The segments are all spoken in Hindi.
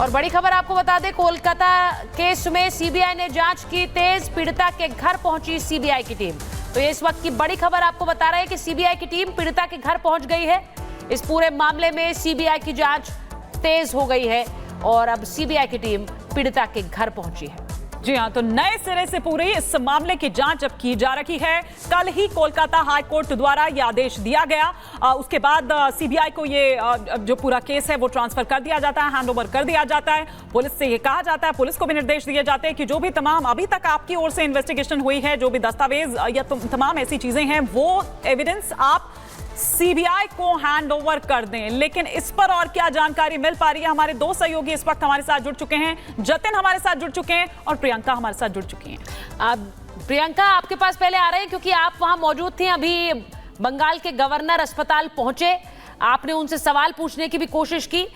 और बड़ी खबर आपको बता दें, कोलकाता केस में सीबीआई ने जांच की तेज, पीड़िता के घर पहुंची सीबीआई की टीम। तो ये इस वक्त की बड़ी खबर आपको बता रहे हैं कि सीबीआई की टीम पीड़िता के घर पहुंच गई है। इस पूरे मामले में सीबीआई की जांच तेज हो गई है और अब सीबीआई की टीम पीड़िता के घर पहुंची है। जी हां, तो नए सिरे से पूरी इस मामले की जांच अब की जा रही है। कल ही कोलकाता हाई कोर्ट द्वारा यह आदेश दिया गया, उसके बाद सीबीआई को ये जो पूरा केस है वो ट्रांसफर कर दिया जाता है, हैंडओवर कर दिया जाता है। पुलिस से ये कहा जाता है, पुलिस को भी निर्देश दिए जाते हैं कि जो भी तमाम अभी तक आपकी ओर से इन्वेस्टिगेशन हुई है, जो भी दस्तावेज या तमाम ऐसी चीजें हैं, वो एविडेंस आप सीबीआई को हैंड ओवर कर दें। लेकिन इस पर और क्या जानकारी मिल पा रही है, हमारे दो सहयोगी इस वक्त हमारे साथ जुड़ चुके हैं। जतिन हमारे साथ जुड़ चुके हैं और प्रियंका हमारे साथ जुड़ चुकी हैं। प्रियंका, आपके पास पहले आ रहे हैं क्योंकि आप वहां मौजूद थी। अभी बंगाल के गवर्नर अस्पताल पहुंचे, आपने उनसे सवाल पूछने की भी कोशिश की।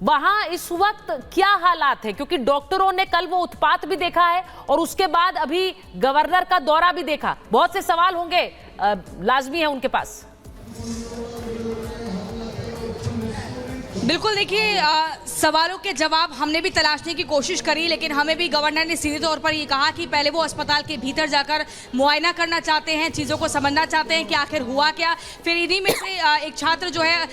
वहां इस वक्त क्या हालात है, क्योंकि डॉक्टरों ने कल वो उत्पात भी देखा है और उसके बाद अभी गवर्नर का दौरा भी देखा। बहुत से सवाल होंगे, लाजमी है उनके पास। बिल्कुल, देखिए सवालों के जवाब हमने भी तलाशने की कोशिश करी, लेकिन हमें भी गवर्नर ने सीधे तौर पर ये कहा कि पहले वो अस्पताल के भीतर जाकर मुआयना करना चाहते हैं, चीज़ों को समझना चाहते हैं कि आखिर हुआ क्या। फिर इन्हीं में से एक छात्र जो है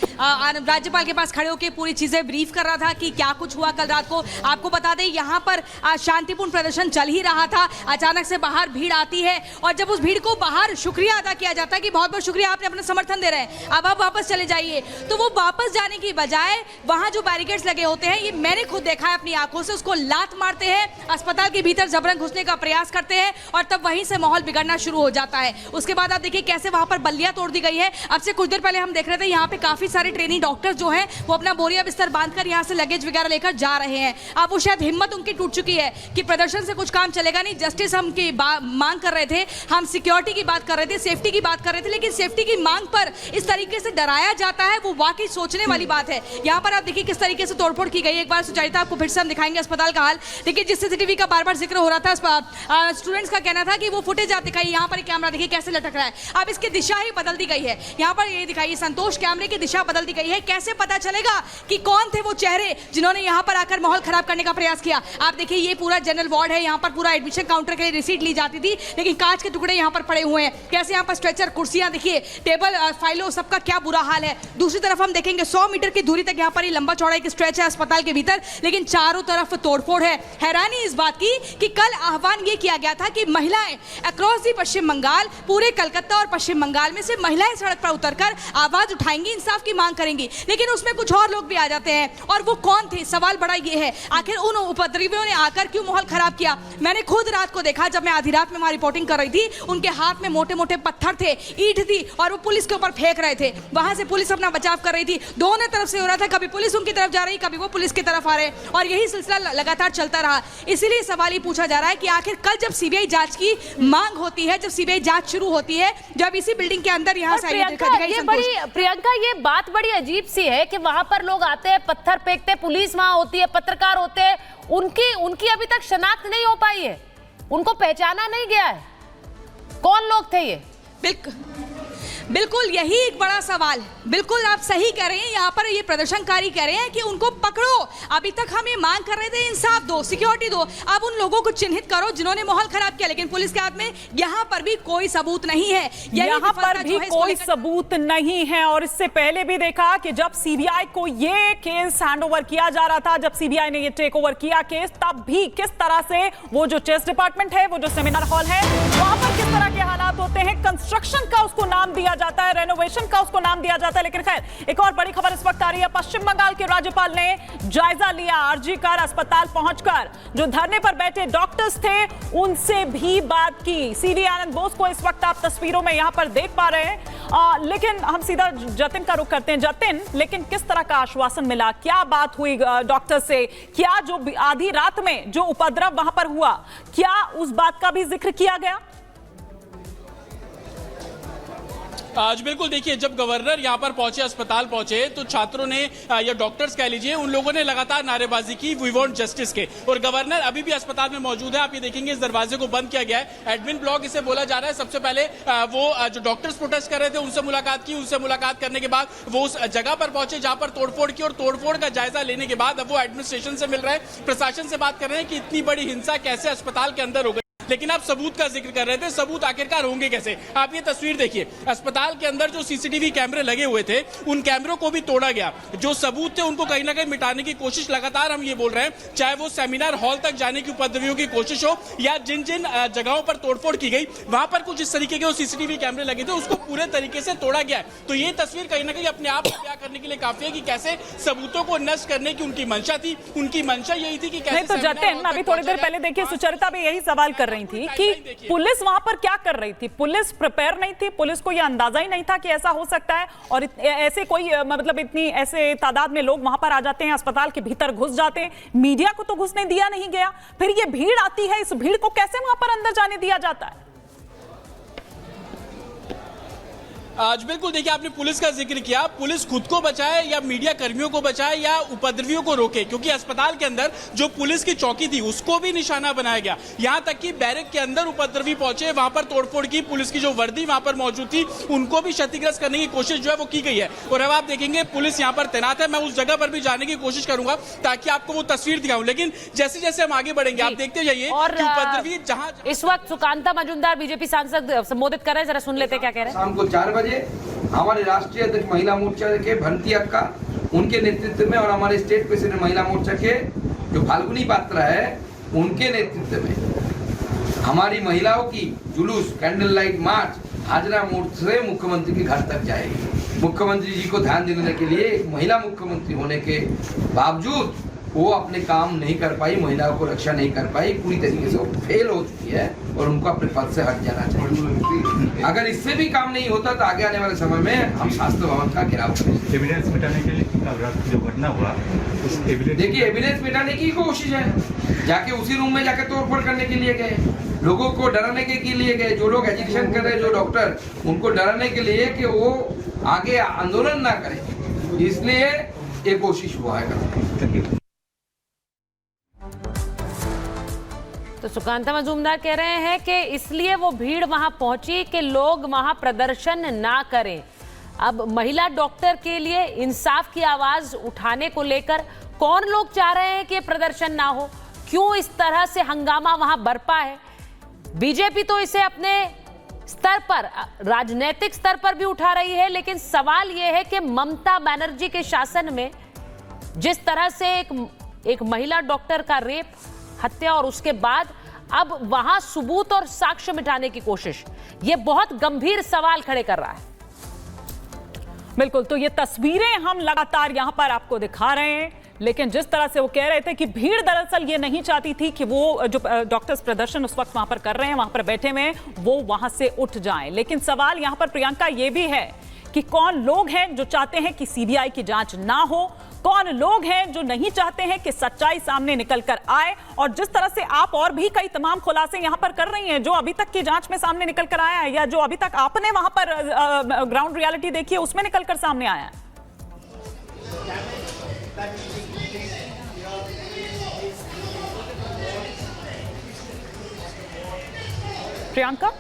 राज्यपाल के पास खड़े होकर पूरी चीज़ें ब्रीफ कर रहा था कि क्या कुछ हुआ कल रात को। आपको बता दें, यहाँ पर शांतिपूर्ण प्रदर्शन चल ही रहा था, अचानक से बाहर भीड़ आती है और जब उस भीड़ को बाहर शुक्रिया अदा किया जाता है कि बहुत बहुत शुक्रिया, आपने अपना समर्थन दे रहे हैं, अब आप वापस चले जाइए, तो वो वापस जाने की बजाय वहां जो बैरिकेड्स लगे होते हैं, ये मैंने खुद देखा है अपनी आंखों से, उसको लात मारते हैं, अस्पताल के भीतर जबरन घुसने का प्रयास करते हैं और तब वहीं से माहौल बिगड़ना शुरू हो जाता है। उसके बाद आप देखिए कैसे वहां पर बल्लियां तोड़ दी गई है। अब से कुछ देर पहले हम देख रहे थे यहाँ पे काफी सारे ट्रेनी डॉक्टर जो हैं वो अपना बोरिया बिस्तर बांधकर यहाँ से लगेज वगैरह लेकर जा रहे हैं। अब वो शायद हिम्मत उनकी टूट चुकी है कि प्रदर्शन से कुछ काम चलेगा नहीं। जस्टिस हम की मांग कर रहे थे, हम सिक्योरिटी की बात कर रहे थे, सेफ्टी की बात कर रहे थे, लेकिन सेफ्टी की मांग पर इस तरीके से डराया जाता है, वो वाकई सोचने वाली बात है। यहाँ पर आप देखिए किस तरीके से तोड़फोड़ की गई। एक बार सुचारिता, आपको फिर से हम दिखाएंगे अस्पताल का हाल। देखिए जिस सीसीटीवी का बार बार जिक्र हो रहा था, स्टूडेंट्स का कहना था कि वो फुटेज आप दिखाइए, यहाँ पर कैमरा देखिए कैसे लटक रहा है। अब इसकी दिशा ही बदल दी गई है, यहाँ पर ये दिखाइए संतोष, कैमरे की दिशा बदल दी गई है। कैसे पता चलेगा कि कौन थे वो चेहरे जिन्होंने यहाँ पर आकर माहौल खराब करने का प्रयास किया। आप देखिए ये पूरा जनरल वार्ड है, यहाँ पर पूरा एडमिशन काउंटर के लिए रिसीट ली जाती थी, लेकिन कांच के टुकड़े यहाँ पर पड़े हुए हैं। कैसे यहाँ पर स्ट्रेचर, कुर्सियां देखिए, टेबल, फाइलों, सबका क्या बुरा हाल है। दूसरी तरफ हम देखेंगे 100 मीटर की दूरी तक यहाँ पर लंबा चौड़ा एक स्ट्रेच है अस्पताल के भीतर, लेकिन चारों तरफ तोड़फोड़ है। हैरानी इस बात की कि कल आह्वान ये किया गया था कि महिलाएं अक्रॉस दी पश्चिम बंगाल, पूरे कलकत्ता और पश्चिम बंगाल में से महिलाएं सड़क पर उतरकर आवाज उठाएंगी, इंसाफ की मांग करेंगी, लेकिन उसमें कुछ और लोग भी आ जाते हैं। और वो कौन थे, सवाल बड़ा ये है, आखिर उन उपद्रवियों ने आकर क्यों माहौल खराब किया। मैंने खुद रात को देखा, जब मैं आधी रात में वहां रिपोर्टिंग कर रही थी, उनके हाथ में मोटे मोटे पत्थर थे, ईंट थी और वो पुलिस के ऊपर फेंक रहे थे। वहां से पुलिस अपना बचाव कर रही थी, दोनों तरफ से हो रहा था, कभी पुलिस उनकी तरफ जा रही, कभी वो पुलिस की तरफ आ रहे, और यही सिलसिला लगातार चलता रहा। इसीलिए सवाल ये पूछा जा रहा है कि आखिर कल जब सीबीआई जांच की मांग होती है, जब सीबीआई जांच शुरू होती है, जब इसी बिल्डिंग के अंदर यहाँ से प्रियंका, ये बात बड़ी अजीब सी है कि वहां पर लोग आते हैं, पत्थर फेंकते, पुलिस वहां होती है, पत्रकार होते हैं, उनकी अभी तक शनाख्त नहीं हो पाई है, उनको पहचाना नहीं गया है। कौन लोग थे ये? बिल्कुल यही एक बड़ा सवाल। बिल्कुल आप सही कह रहे हैं, यहाँ पर ये प्रदर्शनकारी कह रहे हैं कि उनको पकड़ो। अभी तक हम ये मांग कर रहे थे इंसाफ दो, सिक्योरिटी दो, अब उन लोगों को चिन्हित करो जिन्होंने माहौल खराब किया, लेकिन पुलिस के हाथ में यहाँ पर भी कोई सबूत नहीं है। यहाँ पर भी कोई सबूत नहीं है। और इससे पहले भी देखा कि जब सीबीआई को ये केस हैंडओवर किया जा रहा था, जब सीबीआई ने ये टेक ओवर किया केस, तब भी किस तरह से वो जो चेस डिपार्टमेंट है, वो जो सेमिनार हॉल है, वहां पर किस तरह के हालात होते हैं। कंस्ट्रक्शन का उसको नाम दिया जाता है, रेनोवेशन का उसको नाम दिया जाता है। लेकिन खैर, एक और बड़ी खबर इस वक्त आ रही है। पश्चिम बंगाल के राज्यपाल ने जायजा लिया, आरजी कर अस्पताल पहुंचकर जो धरने पर बैठे डॉक्टर्स थे उनसे भी बात की। सीवी आनंद बोस को इस वक्त आप तस्वीरों में यहां पर देख पा रहे हैं। लेकिन हम सीधा जतिन का रुख करते हैं। जतिन, लेकिन किस तरह का आश्वासन मिला, क्या बात हुई डॉक्टर से? क्या जो आधी रात में जो उपद्रव वहां पर हुआ, क्या उस बात का भी जिक्र किया गया? आज बिल्कुल देखिए, जब गवर्नर यहाँ पर पहुंचे, अस्पताल पहुंचे, तो छात्रों ने या डॉक्टर्स कह लीजिए, उन लोगों ने लगातार नारेबाजी की वी वांट जस्टिस के। और गवर्नर अभी भी अस्पताल में मौजूद है। आप ये देखेंगे इस दरवाजे को बंद किया गया है, एडमिन ब्लॉक इसे बोला जा रहा है। सबसे पहले वो जो डॉक्टर्स प्रोटेस्ट कर रहे थे उनसे मुलाकात की, उनसे मुलाकात करने के बाद वो उस जगह पर पहुंचे जहां पर तोड़फोड़ की, और तोड़फोड़ का जायजा लेने के बाद अब वो एडमिनिस्ट्रेशन से मिल रहे हैं, प्रशासन से बात कर रहे हैं कि इतनी बड़ी हिंसा कैसे अस्पताल के अंदर हो गई। लेकिन आप सबूत का जिक्र कर रहे थे, सबूत आखिरकार होंगे कैसे? आप ये तस्वीर देखिए, अस्पताल के अंदर जो सीसीटीवी कैमरे लगे हुए थे उन कैमरों को भी तोड़ा गया। जो सबूत थे उनको कहीं ना कहीं मिटाने की कोशिश लगातार हम ये बोल रहे हैं, चाहे वो सेमिनार हॉल तक जाने की उपद्रवियों की कोशिश हो या जिन जिन जगहों पर तोड़फोड़ की गई वहां पर कुछ इस तरीके के सीसीटीवी कैमरे लगे थे उसको पूरे तरीके से तोड़ा गया है। तो ये तस्वीर कहीं ना कहीं अपने आप को बयां करने के लिए काफी है कि कैसे सबूतों को नष्ट करने की उनकी मंशा थी। उनकी मंशा यही थी कि कैसे नहीं तो जतिन, अभी थोड़ी देर पहले देखिए सुचरिता भी यही सवाल कर रही थी कि पुलिस वहां पर क्या कर रही थी? पुलिस प्रिपेयर नहीं थी, पुलिस को यह अंदाजा ही नहीं था कि ऐसा हो सकता है और ऐसे कोई मतलब इतनी ऐसे तादाद में लोग वहां पर आ जाते हैं, अस्पताल के भीतर घुस जाते हैं। मीडिया को तो घुसने दिया नहीं गया, फिर ये भीड़ आती है, इस भीड़ को कैसे वहां पर अंदर जाने दिया जाता है? आज बिल्कुल देखिए, आपने पुलिस का जिक्र किया, पुलिस खुद को बचाए या मीडिया कर्मियों को बचाए या उपद्रवियों को रोके, क्योंकि अस्पताल के अंदर जो पुलिस की चौकी थी उसको भी निशाना बनाया गया। यहां तक कि बैरक के अंदर उपद्रवी पहुंचे, वहां पर तोड़फोड़ की, पुलिस की जो वर्दी वहां पर मौजूद थी उनको भी क्षतिग्रस्त करने की कोशिश जो है वो की गई है। और अब आप देखेंगे पुलिस यहां पर तैनात है। मैं उस जगह पर भी जाने की कोशिश करूंगा ताकि आपको वो तस्वीर दिखाऊं, लेकिन जैसे जैसे हम आगे बढ़ेंगे आप देखते जाइए कि उपद्रवी जहां इस वक्त सुकांता मजूमदार बीजेपी सांसद संबोधित कर रहे हैं, जरा सुन लेते क्या कह रहे हैं। शाम को 4 बजे हमारे राष्ट्रीय अध्यक्ष महिला मोर्चा के भंती अक्का, उनके नेतृत्व में, और हमारे स्टेट प्रेसिडेंट महिला मोर्चा के जो फाल्गुनी पात्रा है उनके नेतृत्व में हमारी महिलाओं की जुलूस कैंडल लाइट मार्च हाजरा मोड़ से मुख्यमंत्री के घर तक जाएगी। मुख्यमंत्री जी को ध्यान दिलाने के लिए एक महिला मुख्यमंत्री होने के बावजूद वो अपने काम नहीं कर पाई, महिलाओं को रक्षा नहीं कर पाई, पूरी तरीके से वो फेल हो चुकी है और उनको अपने पद से हट जाना चाहिए। अगर इससे भी काम नहीं होता तो आगे आने वाले समय में हम शास्त्र भवन का घेराव करेंगे। एविडेंस मिटाने के लिए कल रात जो घटना हुआ उस एविडेंस, देखिए एविडेंस मिटाने की कोशिश है, जाके उसी रूम में जाके तोड़फोड़ करने के लिए गए, लोगों को डराने के लिए गए, जो लोग एजुकेशन कर रहे, जो डॉक्टर, उनको डराने के लिए कि वो आगे आंदोलन ना करें, इसलिए ये कोशिश हुआ है। तो सुकांता मजूमदार कह रहे हैं कि इसलिए वो भीड़ वहां पहुंची कि लोग वहां प्रदर्शन ना करें। अब महिला डॉक्टर के लिए इंसाफ की आवाज उठाने को लेकर कौन लोग चाह रहे हैं कि प्रदर्शन ना हो, क्यों इस तरह से हंगामा वहां बरपा है? बीजेपी तो इसे अपने स्तर पर, राजनीतिक स्तर पर भी उठा रही है, लेकिन सवाल यह है कि ममता बनर्जी के शासन में जिस तरह से एक महिला डॉक्टर का रेप, हत्या और उसके बाद अब वहां सबूत और साक्ष्य मिटाने की कोशिश, यह बहुत गंभीर सवाल खड़े कर रहा है। बिल्कुल, तो ये तस्वीरें हम लगातार यहां पर आपको दिखा रहे हैं, लेकिन जिस तरह से वो कह रहे थे कि भीड़ दरअसल ये नहीं चाहती थी कि वो जो डॉक्टर्स प्रदर्शन उस वक्त वहां पर कर रहे हैं, वहां पर बैठे हुए, वो वहां से उठ जाएं। लेकिन सवाल यहां पर प्रियंका ये भी है कि कौन लोग हैं जो चाहते हैं कि सीबीआई की जांच ना हो, कौन लोग हैं जो नहीं चाहते हैं कि सच्चाई सामने निकल कर आए। और जिस तरह से आप और भी कई तमाम खुलासे यहां पर कर रही हैं, जो अभी तक की जांच में सामने निकल कर आया है या जो अभी तक आपने वहां पर ग्राउंड रियलिटी देखी है उसमें निकल कर सामने आया है। प्रियंका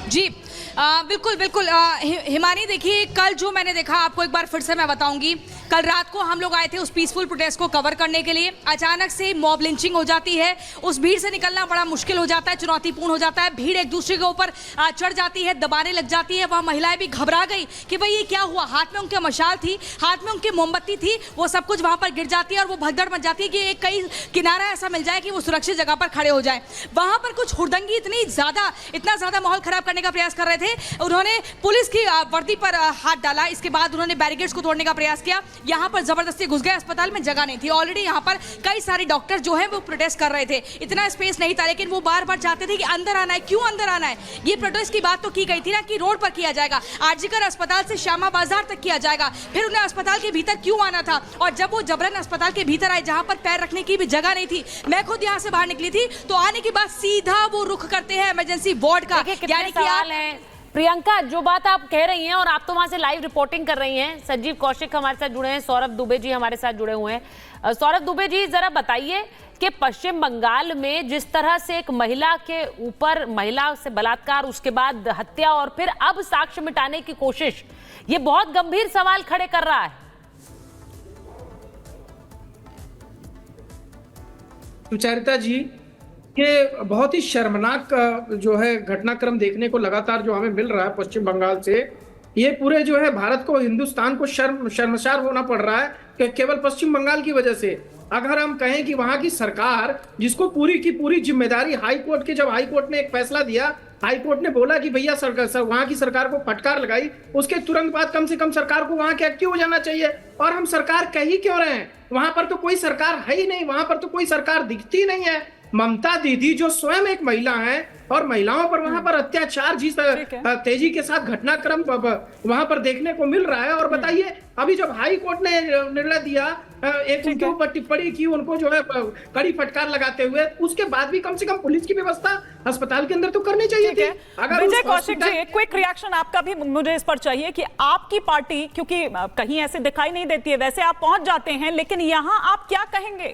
जी बिल्कुल बिल्कुल हिमानी, देखिए कल जो मैंने देखा आपको एक बार फिर से मैं बताऊंगी। कल रात को हम लोग आए थे उस पीसफुल प्रोटेस्ट को कवर करने के लिए, अचानक से मॉब लिंचिंग हो जाती है, उस भीड़ से निकलना बड़ा मुश्किल हो जाता है, चुनौतीपूर्ण हो जाता है, भीड़ एक दूसरे के ऊपर चढ़ जाती है, दबाने लग जाती है। वहाँ महिलाएं भी घबरा गई कि भाई ये क्या हुआ, हाथ में उनके मशाल थी, हाथ में उनकी मोमबत्ती थी, वो सब कुछ वहाँ पर गिर जाती है और वो भगदड़ मच जाती है कि एक कहीं किनारा ऐसा मिल जाए कि वो सुरक्षित जगह पर खड़े हो जाए। वहाँ पर कुछ हुड़दंगी इतना ज़्यादा माहौल खराब करने का प्रयास कर रहे थे, उन्होंने पुलिस की वर्दी पर हाथ डाला, इसके बाद उन्होंने बैरिकेड्स को तोड़ने का प्रयास किया। यहाँ पर जबरदस्ती घुस गए, अस्पताल में जगह नहीं थी। ऑलरेडी यहाँ पर कई सारे डॉक्टर जो है वो प्रोटेस्ट कर रहे थे, इतना स्पेस नहीं था, लेकिन वो बार बार चाहते थे कि अंदर आना है। क्यों अंदर आना है? ये प्रोटेस्ट की बात तो की गई थी ना कि रोड पर किया जाएगा, आरजीकर अस्पताल से श्यामा बाजार तक किया जाएगा, फिर उन्हें अस्पताल के भीतर क्यों आना था? और जब वो जबरन अस्पताल के भीतर आए जहां पर पैर रखने की भी जगह नहीं थी, मैं खुद यहां से बाहर निकली थी, तो आने के बाद सीधा वो रुख करते हैं इमरजेंसी वार्ड का। यानी कि सवाल है प्रियंका, जो बात आप कह रही हैं और आप तो वहां से लाइव रिपोर्टिंग कर रही हैं, संजीव कौशिक हमारे साथ जुड़े हैं, सौरभ दुबे जी हमारे साथ जुड़े हुए हैं। सौरभ दुबे जी, जरा बताइए कि पश्चिम बंगाल में जिस तरह से एक महिला के ऊपर, महिला से बलात्कार, उसके बाद हत्या और फिर अब साक्ष्य मिटाने की कोशिश, ये बहुत गंभीर सवाल खड़े कर रहा है। सुचरिता जी, ये बहुत ही शर्मनाक जो है घटनाक्रम देखने को लगातार जो हमें मिल रहा है पश्चिम बंगाल से। ये पूरे जो है भारत को, हिंदुस्तान को शर्मसार होना पड़ रहा है कि केवल पश्चिम बंगाल की वजह से। अगर हम कहें कि वहां की सरकार, जिसको पूरी की पूरी जिम्मेदारी हाई कोर्ट के, जब हाई कोर्ट ने एक फैसला दिया, हाई कोर्ट ने बोला कि भैया सरकार, वहां की सरकार को फटकार लगाई, उसके तुरंत बाद कम से कम सरकार को वहां के एक्टिव हो जाना चाहिए। और हम सरकार कह ही क्यों रहे हैं? वहां पर तो कोई सरकार है ही नहीं, वहां पर तो कोई सरकार दिखती नहीं है। ममता दीदी जो स्वयं एक महिला है और महिलाओं पर वहां पर अत्याचार जिस तेजी के साथ घटनाक्रम वहां पर देखने को मिल रहा है। और बताइए, अभी जब हाई कोर्ट ने निर्णय दिया, एक उनके ऊपर टिप्पणी की, उनको जो है कड़ी फटकार लगाते हुए, उसके बाद भी कम से कम पुलिस की व्यवस्था अस्पताल के अंदर तो करनी चाहिए थी। अगर विजय कौशिक जी, क्विक रिएक्शन आपका भी मुझे इस पर चाहिए कि आपकी पार्टी, क्योंकि कहीं ऐसे दिखाई नहीं देती है, वैसे आप पहुंच जाते हैं, लेकिन यहाँ आप क्या कहेंगे?